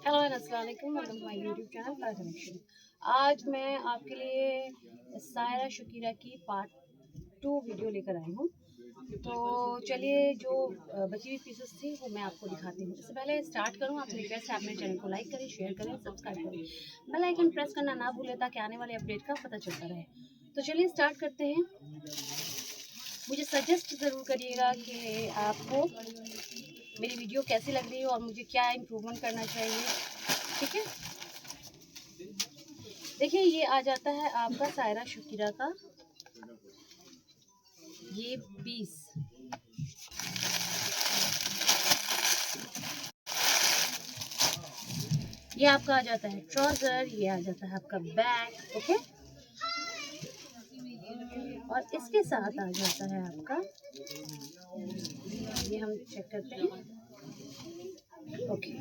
Hello and अस्सलाम वालेकुम, welcome to my YouTube channel flower connection. आज मैं आपके लिए सायरा शुकीरा की पार्ट 2 वीडियो लेकर आई हूँ। तो चलिए जो बची हुई पीसेस थी वो मैं आपको दिखाती हूँ। इससे पहले स्टार्ट करूँ, आपसे रिक्वेस्ट है आप मेरे चैनल को लाइक करें, शेयर करें, सब्सक्राइब करें, बेल आइकन प्रेस करना ना भूलें ताकि आने वाले अपडेट का पता चलता रहे। तो चलिए स्टार्ट करते हैं। मुझे सजेस्ट ज़रूर करिएगा कि आपको मेरी वीडियो कैसी लग रही है और मुझे क्या इम्प्रूवमेंट करना चाहिए। ठीक है, देखिए ये आ जाता है आपका सायरा शुकीरा का ये पीस। ये आपका आ जाता है ट्राउजर, ये आ जाता है आपका बैग। ओके, और इसके साथ आ जाता है आपका, ये हम चेक करते हैं। ओके,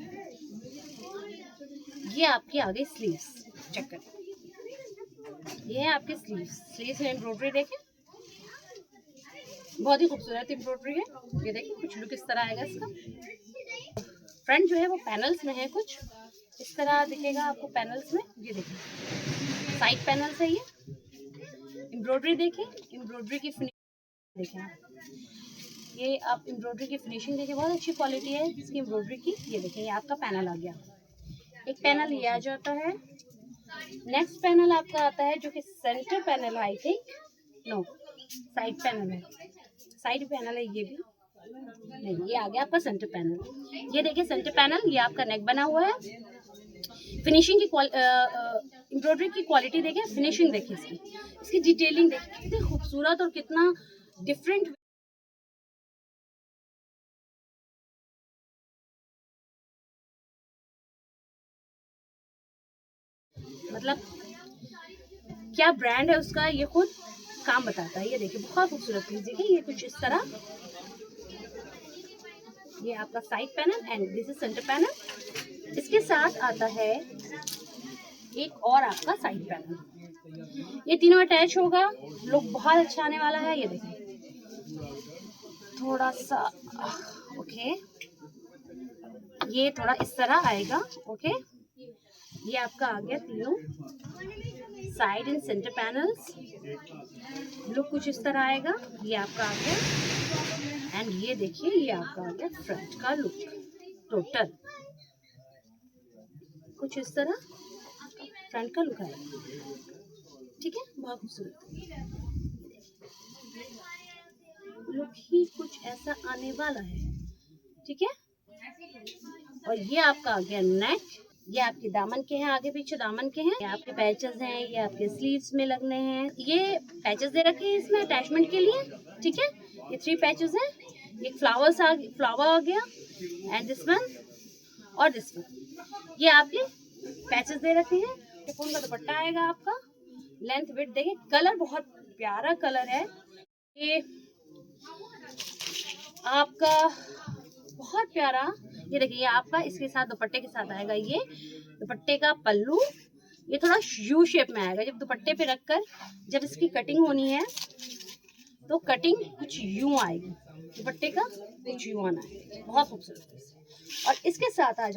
ये आपकी आ गई स्लीव्स, चेक करें। ये है आपके स्लीव्स में एम्ब्रॉयडरी देखें, बहुत ही खूबसूरत एम्ब्रॉयडरी है। ये देखिए कुछ लुक इस तरह आएगा इसका। फ्रंट जो है वो पैनल्स में है, कुछ इस तरह दिखेगा आपको पैनल्स में। ये देखिए साइड पैनल्स है। ये एम्ब्रॉयडरी देखें, एम्ब्रॉयडरी की फिनिशिंग देखें। ये आप एम्ब्रॉयडरी की फिनिशिंग देखिए, बहुत अच्छी क्वालिटी है इसकी एम्ब्रॉयडरी की। ये देखिए ये आपका पैनल आ गया। एक पैनल ये आ जाता है। नेक्स्ट पैनल आपका आता है जो कि सेंटर पैनल है, I think no side panel है, साइड पैनल है ये भी नहीं। ये आ गया आपका सेंटर पैनल। ये देखिए सेंटर पैनल, ये आपका नेक बना हुआ है। फिनिशिंग की एम्ब्रॉयडरी की क्वालिटी देखिए, फिनिशिंग देखिए, इसकी डिटेलिंग देखिए कितनी खूबसूरत और कितना डिफरेंट। मतलब क्या ब्रांड है उसका, ये खुद काम बताता है। ये देखिए बहुत खूबसूरत चीज देखिए, ये कुछ इस तरह। ये आपका side panel and this is centre panel. इसके साथ आता है एक और आपका साइड पैनल। ये तीनों अटैच होगा, लुक बहुत अच्छा आने वाला है। ये देखिए थोड़ा सा ओके, ये थोड़ा इस तरह आएगा। ओके, ये आपका आ गया तीनों side and centre panels. Look कुछ इस तरह आएगा। ये आपका आ गया एंड ये देखिए ये आपका आ गया फ्रंट का लुक। टोटल कुछ इस तरह फ्रंट का लुक आएगा। ठीक है, बहुत खूबसूरत लुक ही कुछ ऐसा आने वाला है। ठीक है, और ये आपका आ गया नेक। ये आपके दामन के हैं, आगे पीछे दामन के हैं। ये आपके पैचेस हैं, ये आपके स्लीव्स में लगने हैं। ये पैचेस दे रखे हैं इसमें अटैचमेंट के लिए। ठीक है, ये 3 पैचेस हैं। एक फ्लावर आ गया एंड दिस वन और दिस वन। ये आपके पैचेस दे रखे हैं। शिफॉन का दुपट्टा आएगा आपका। लेंथ विड्थ देखिए, कलर बहुत प्यारा कलर है। ये आपका बहुत प्यारा। ये देखिए ये आपका इसके साथ दुपट्टे के साथ आएगा। ये दुपट्टे का पल्लू, ये थोड़ा यू शेप में आएगा। जब दुपट्टे पे रखकर जब इसकी कटिंग होनी है तो कटिंग कुछ यूं आएगी, दुपट्टे का कुछ यूं आना है। बहुत खूबसूरत। और इसके साथ आ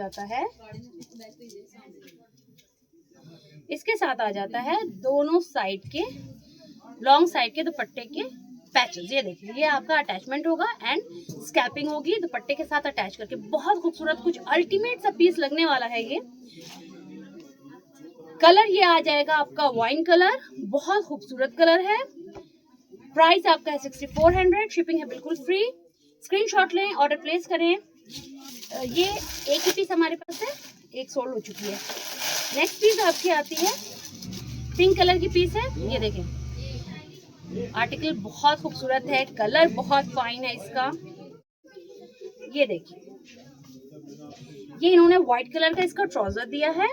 जाता है दोनों साइड के, लॉन्ग साइड के दुपट्टे के पैचेस। ये देखिए ये आपका अटैचमेंट होगा एंड स्कैपिंग होगी दुपट्टे के साथ अटैच करके। बहुत खूबसूरत कुछ अल्टीमेट सा पीस लगने वाला है। ये कलर ये आ जाएगा आपका वाइन कलर, बहुत खूबसूरत कलर है। प्राइस आपका है 6400। शिपिंग है बिल्कुल फ्री। स्क्रीनशॉट लें, ऑर्डर प्लेस करें। ये एक ही पीस हमारे पास है, एक सोल्ड हो चुकी है। नेक्स्ट पीस आपकी आती है पिंक कलर की पीस है। ये देखें आर्टिकल बहुत खूबसूरत है, कलर बहुत फाइन है इसका। ये देखिए ये इन्होंने व्हाइट कलर का इसका ट्राउजर दिया है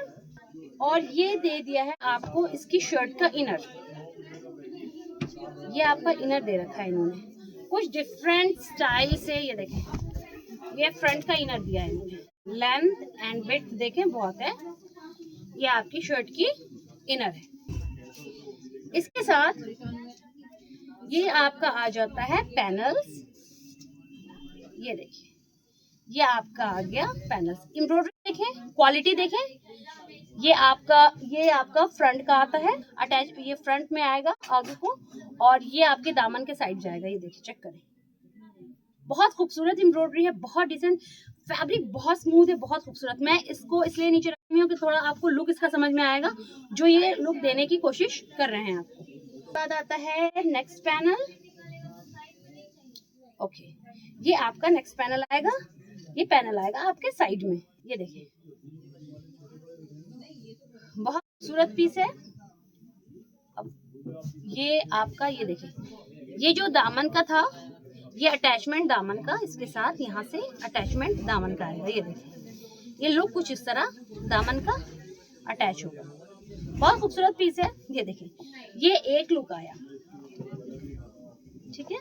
और ये दे दिया है आपको इसकी शर्ट का इनर। ये आपका इनर दे रखा है इन्होंने कुछ डिफरेंट स्टाइल से। ये देखें ये फ्रंट का इनर दिया है इन्होंने। लेंथ एंड विड्थ देखें बहुत है। ये आपकी शर्ट की इनर है। इसके साथ ये आपका आ जाता है पैनल्स। ये देखिए ये आपका आ गया पैनल्स। एम्ब्रॉयडरी देखें, क्वालिटी देखें। ये आपका फ्रंट का आता है अटैच, ये फ्रंट में आएगा आगे को, और ये आपके दामन के साइड जाएगा। ये देखिए, चेक करें, बहुत खूबसूरत एम्ब्रॉयडरी है, बहुत डिसेंट, फैब्रिक बहुत स्मूथ है, बहुत खूबसूरत। मैं इसको इसलिए नीचे रखी हूँ कि थोड़ा आपको लुक इसका समझ में आएगा, जो ये लुक देने की कोशिश कर रहे हैं आपको। बाद आता है नेक्स्ट पैनल। ओके, ये आपका नेक्स्ट पैनल आएगा। ये पैनल आएगा आपके साइड में। ये देखिए, बहुत खूबसूरत पीस है। अब ये आपका, ये देखिए, ये जो दामन का था, ये अटैचमेंट दामन का, इसके साथ यहाँ से अटैचमेंट दामन का आएगा। ये देखिए, ये लुक कुछ इस तरह दामन का अटैच होगा। बहुत खूबसूरत पीस है। ये देखिए, ये एक लुक आया, ठीक है।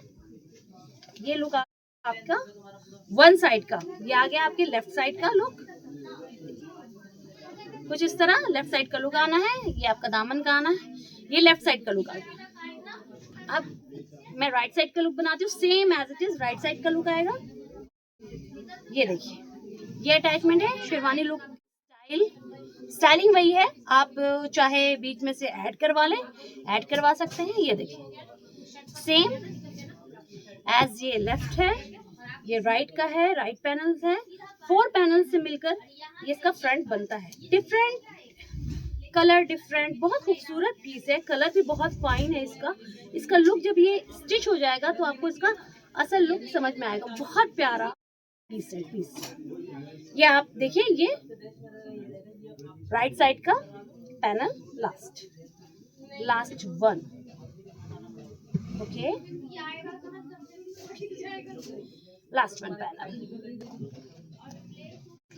ये लुक आपका वन साइड का, ये आ गया आपके लेफ्ट साइड का लुक। कुछ इस तरह लेफ्ट साइड का लुक आना है। ये आपका दामन का आना है। ये लेफ्ट साइड का लुक आ गया। अब मैं राइट साइड का लुक बनाती हूँ, same as it is right side का लुक आएगा। ये देखिए, ये अटैचमेंट है, शेरवानी लुक स्टाइलिंग वही है। आप चाहे बीच में से ऐड करवा लें, ऐड करवा सकते हैं। ये देखिए, सेम एज ये लेफ्ट है, ये राइट का है, राइट पैनल्स है। 4 पैनल से मिलकर ये इसका फ्रंट बनता है। डिफरेंट कलर, डिफरेंट, बहुत खूबसूरत पीस है। कलर भी बहुत फाइन है इसका। इसका लुक जब ये स्टिच हो जाएगा तो आपको इसका असल लुक समझ में आएगा। बहुत प्यारा पीस है पीस। ये आप देखिए, ये राइट साइड का panel, last one. Okay, last one panel.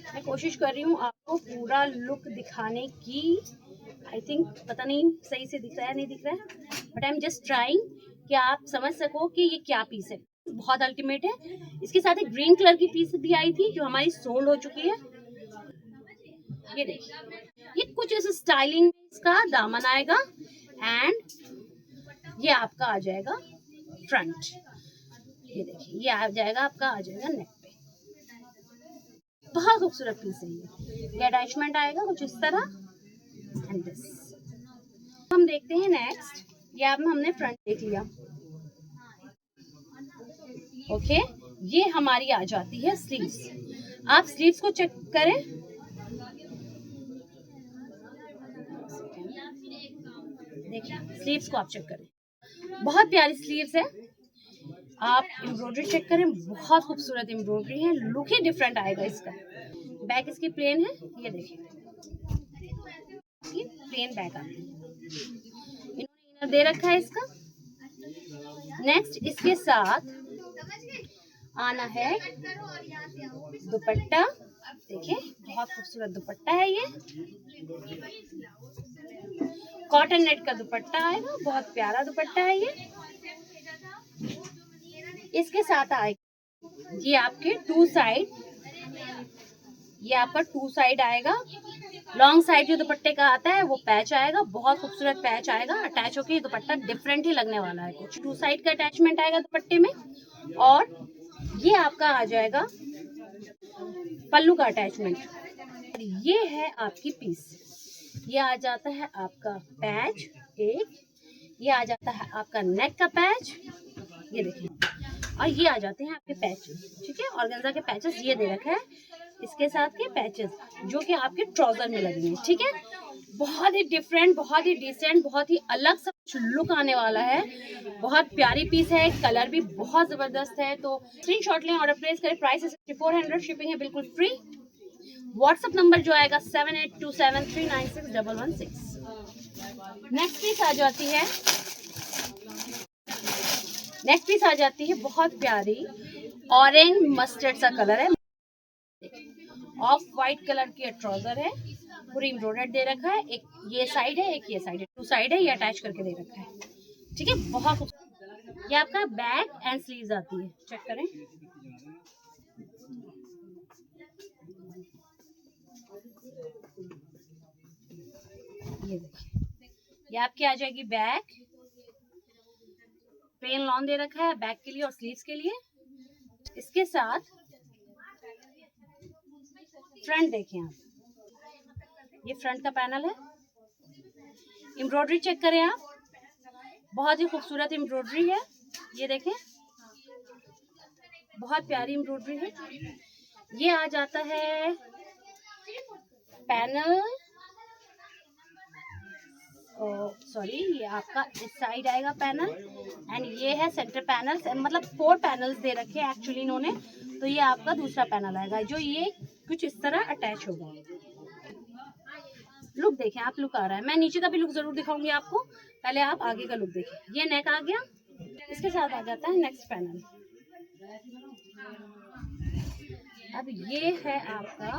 मैं कोशिश कर रही हूँ आपको पूरा लुक दिखाने की। आई थिंक, पता नहीं सही से दिख रहा है नहीं दिख रहा है, but I am just trying कि आप समझ सको कि ये क्या पीस है। बहुत अल्टीमेट है। इसके साथ एक ग्रीन कलर की पीस भी आई थी जो हमारी सोल्ड हो चुकी है। ये देखिए, ये कुछ इस स्टाइलिंग में इसका दामन आएगा, एंड ये आपका आ जाएगा फ्रंट। ये देखिए, ये आ जाएगा आपका, आ जाएगा नेक पे। बहुत खूबसूरत पीस है ये अटैचमेंट आएगा कुछ इस तरह, एंड दिस। हम देखते हैं नेक्स्ट। ये अब हमने फ्रंट देख लिया। ओके, ये हमारी आ जाती है स्लीव्स। आप स्लीव्स को चेक करें। देखिए, स्लीव्स को आप चेक करें, बहुत प्यारी स्लीव्स है। आप एम्ब्रॉयडरी चेक करें, बहुत खूबसूरत एम्ब्रॉयडरी है। लुक ही डिफरेंट आएगा इसका। बैक इसकी प्लेन है। ये देखिए, ये प्लेन बैक आती है। इन्होंने इनर दे रखा है इसका। नेक्स्ट इसके साथ आना है दुपट्टा। देखिए, बहुत खूबसूरत दुपट्टा है ये। कॉटन नेट का दुपट्टा आएगा, बहुत प्यारा दुपट्टा है ये। इसके साथ आएगा ये आपके टू साइड, ये आपका टू साइड आएगा। लॉन्ग साइड जो दुपट्टे का आता है वो पैच आएगा, बहुत खूबसूरत पैच आएगा अटैच होके। दुपट्टा डिफरेंट ही लगने वाला है कुछ। टू साइड का अटैचमेंट आएगा दुपट्टे में, और ये आपका आ जाएगा पल्लू का अटैचमेंट। ये है आपकी पीस। ये आ जाता है आपका पैच एक, ये आ जाता है आपका नेक का पैच। ये देखिए, और ये आ जाते हैं आपके पैचेस, ठीक है। ऑर्गेन्जा के पैचेस ये दे रखा है, इसके साथ के पैचेस जो कि आपके ट्राउजर में लगेंगे, ठीक है। बहुत ही डिफरेंट, बहुत ही डिसेंट, बहुत ही अलग सा लुक आने वाला है। बहुत प्यारी पीस है, कलर भी बहुत जबरदस्त है। तो स्क्रीनशॉट लें, ऑर्डर प्लेस करें। प्राइस है 6400, शिपिंग है बिल्कुल फ्री। व्हाट्सएप नंबर जो आएगा 7827396116। नेक्स्ट पीस आ जाती है, नेक्स्ट पीस आ जाती है बहुत प्यारी ऑरेंज मस्टर्ड सा कलर है। ऑफ वाइट कलर की ट्राउजर है, पूरी एम्ब्रॉयडर्ड दे रखा है। एक ये साइड है, एक ये साइड है, टू साइड है, ये अटैच करके दे रखा है, ठीक है। बहुत खूबसूरत। ये आपका बैक एंड स्लीव्स आती है, चेक करें। ये देखिए, ये आपकी आ जाएगी बैक। प्लेन लॉन दे रखा है बैक के लिए और स्लीव्स के लिए। इसके साथ फ्रंट देखें आप, ये फ्रंट का पैनल है। एम्ब्रॉयडरी चेक करें आप, बहुत ही खूबसूरत एम्ब्रॉयडरी है। ये देखें, बहुत प्यारी एम्ब्रॉयडरी है। ये आ जाता है पैनल, सॉरी, ये आपका इस साइड आएगा पैनल, एंड ये है सेंटर पैनल, मतलब 4 पैनल्स दे रखे हैं एक्चुअली इन्होंने। तो ये आपका दूसरा पैनल आएगा जो ये कुछ इस तरह अटैच होगा। लुक देखें आप, लुक आ रहा है। मैं नीचे का भी लुक जरूर दिखाऊंगी आपको, पहले आप आगे का लुक देखें। ये नेक आ गया, इसके साथ आ जाता है नेक्स्ट पैनल। अब ये है आपका,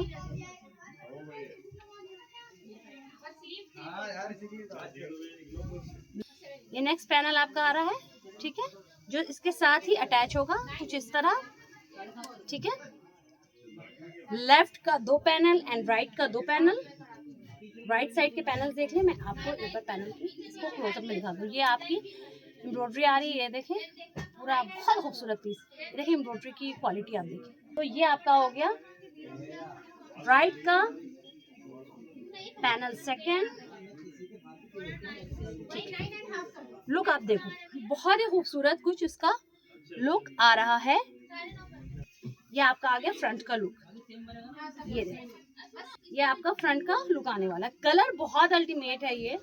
ये नेक्स्ट पैनल आपका आ रहा है, ठीक है, जो इसके साथ ही अटैच होगा कुछ इस तरह, ठीक है। लेफ्ट का 2 पैनल एंड राइट का 2 पैनल। राइट साइड के पैनल्स देख लें, मैं आपको एक बार पैनल की इसको क्लोजअप में दिखा दूँ। ये आपकी एम्ब्रॉयडरी आ रही है, ये देखें, पूरा बहुत खूबसूरत पीस। देखिए एम्ब्रॉयडरी की क्वालिटी आप देखिए। तो ये आपका हो गया राइट का पैनल सेकेंड, ठीक है। लुक आप देखो, बहुत ही खूबसूरत कुछ इसका लुक आ रहा है। ये आपका आ गया फ्रंट का लुक, ये देखो, ये आपका फ्रंट का लुक आने वाला है। कलर बहुत अल्टीमेट है ये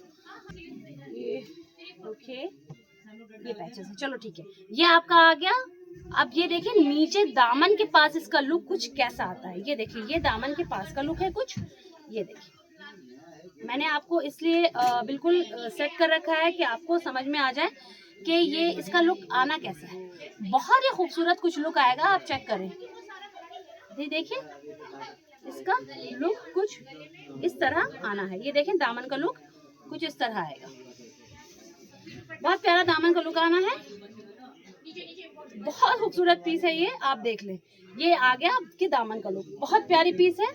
ओके, ये पैचेस है, चलो ठीक है। ये आपका आ गया। अब ये देखिए नीचे दामन के पास इसका लुक कुछ कैसा आता है। ये देखिए, ये दामन के पास का लुक है कुछ, ये देखिए। मैंने आपको इसलिए बिल्कुल सेट कर रखा है कि आपको समझ में आ जाए कि ये इसका लुक आना कैसा है। बहुत ही खूबसूरत कुछ लुक आएगा, आप चेक करें। ये देखिए, इसका लुक कुछ इस तरह आना है। ये देखें, दामन का लुक कुछ इस तरह आएगा। बहुत प्यारा दामन का लुक आना है, बहुत खूबसूरत पीस है ये, आप देख लें। ये आ गया आपके दामन का लुक, बहुत प्यारी पीस है।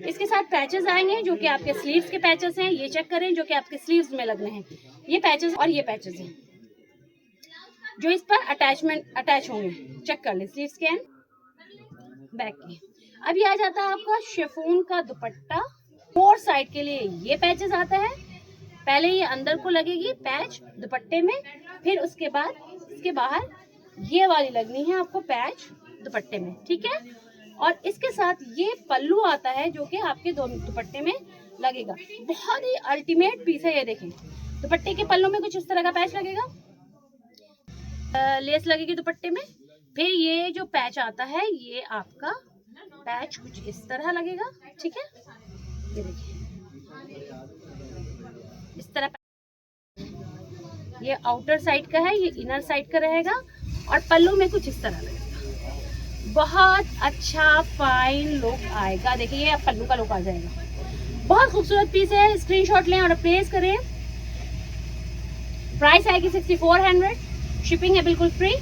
इसके साथ पैचेस आएंगे जो कि आपके स्लीव्स के पैचेस हैं। ये चेक करें, जो कि आपके स्लीव्स में लगने हैं ये पैचेस, और ये पैचेस हैं जो इस पर अटैच होंगे। चेक कर लें स्लीव्स के एंड बैक के। अब ये आ जाता है आपका शिफॉन का दुपट्टा। 4 साइड के लिए ये पैचेस आता है। पहले ये अंदर को लगेगी पैच दुपट्टे में, फिर उसके बाद इसके बाहर ये वाली लगनी है आपको पैच दुपट्टे में, ठीक है। और इसके साथ ये पल्लू आता है जो कि आपके दोनों दुपट्टे में लगेगा। बहुत ही अल्टीमेट पीस है ये, देखें। दुपट्टे के पल्लू में कुछ इस तरह का पैच लगेगा, लेस लगेगी दुपट्टे में। फिर ये जो पैच आता है ये आपका पैच कुछ इस तरह लगेगा, ठीक है। ये देखिए, इस तरह ये आउटर साइड का है, ये इनर साइड का रहेगा, और पल्लू में कुछ इस तरह लगेगा। बहुत अच्छा फाइन लुक आएगा। देखिए, ये पल्लू का लुक आ जाएगा। बहुत खूबसूरत पीस है, स्क्रीनशॉट लें और प्लेस करें। प्राइस आएगी 6400, शिपिंग है बिल्कुल फ्री।